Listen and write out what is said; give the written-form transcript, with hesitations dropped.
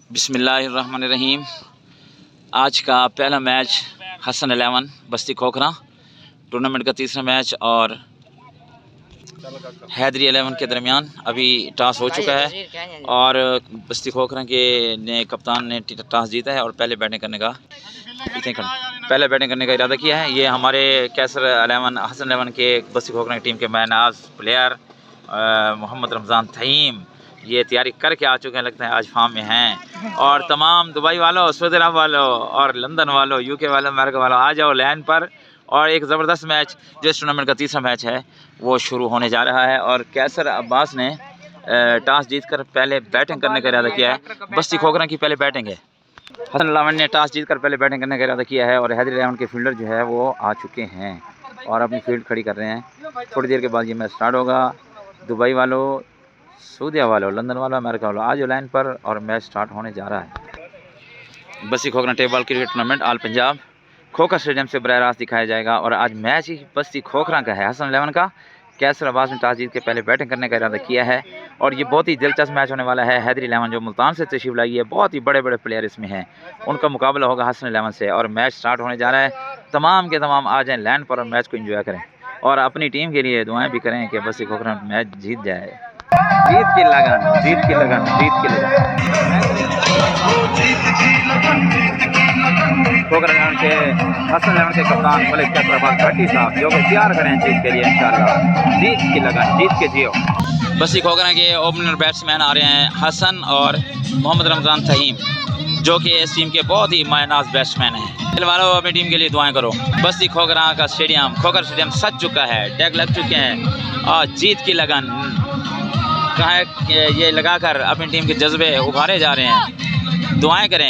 बिस्मिल्लाहिर्रहमानिर्रहीम। आज का पहला मैच हसन 11 बस्ती खोखरा टूर्नामेंट का तीसरा मैच और हैदरी 11 के दरमियान अभी टॉस हो चुका है और बस्ती खोखरा के कप्तान ने टॉस जीता है और पहले बैटिंग करने का इरादा किया है। ये हमारे कैसर 11 हसन 11 के बस्ती खोखरा की टीम के मैनाज प्लेयर मोहम्मद रमज़ान तहीम ये तैयारी करके आ चुके हैं, लगता है आज फार्म में हैं। और तमाम दुबई वालों, सऊदी अरब वालों और लंदन वालों, यूके वालों, अमेरिका वालों, आ जाओ लाइन पर। और एक ज़बरदस्त मैच जो इस टूर्नामेंट का तीसरा मैच है वो शुरू होने जा रहा है और कैसर अब्बास ने टॉस जीतकर पहले बैटिंग करने का इरादा किया है। बस्ती खोखरा की पहले बैटिंग है। हसन 11 ने टॉस जीतकर पहले बैटिंग करने का इरादा किया है और हैदरी 11 के फील्डर जो है वो आ चुके हैं और अपनी फील्ड खड़ी कर रहे हैं। थोड़ी देर के बाद ये मैच स्टार्ट होगा। दुबई वालों, सऊदी वालों, लंदन वालों, अमेरिका वालों, आज लाइन पर और मैच स्टार्ट होने जा रहा है। बस्ती Khokhra table cricket tournament all Punjab Khokhar stadium से बराह रास्त दिखाया जाएगा और आज मैच ही बस्ती खोखरा का है। हसन 11 का कैसर अब्बास ने टॉस जीत के पहले बैटिंग करने का इरादा किया है और ये बहुत ही दिलचस्प मैच होने वाला है। हैदरी 11 जो मुल्तान से तशरीफ लाई है, बहुत ही बड़े बड़े प्लेयर इसमें हैं, उनका मुकाबला होगा हसन 11 से और मैच स्टार्ट होने जा रहा है। तमाम के तमाम आ जाएँ लैंड पर और मैच को एंजॉय करें और अपनी टीम के लिए दुआएं भी करें कि बस्ती खोखरा मैच जीत जाए। जीत की लगन, जीत की लगन, जीत की लगन। खोखरा के हसन 11 के कप्तान मलिक कैसर अब्बास भट्टी साहब जो कि तैयार करें जीत के लिए इंशाल्लाह। जीत की लगन, जीत के जियो। बस्ती खोखरा के ओपनर बैट्समैन आ रहे हैं हसन और मोहम्मद रमज़ान तहीम जो कि इस टीम के बहुत ही मायनाज बैट्समैन हैं। दिल वालों अपनी टीम के लिए दुआएं करो। बस्ती खोखरा का स्टेडियम खोखर स्टेडियम सज चुका है, डेक लग चुके हैं और जीत की लगन ये लगाकर अपनी टीम के जज्बे उभारे जा रहे हैं। दुआएं करें।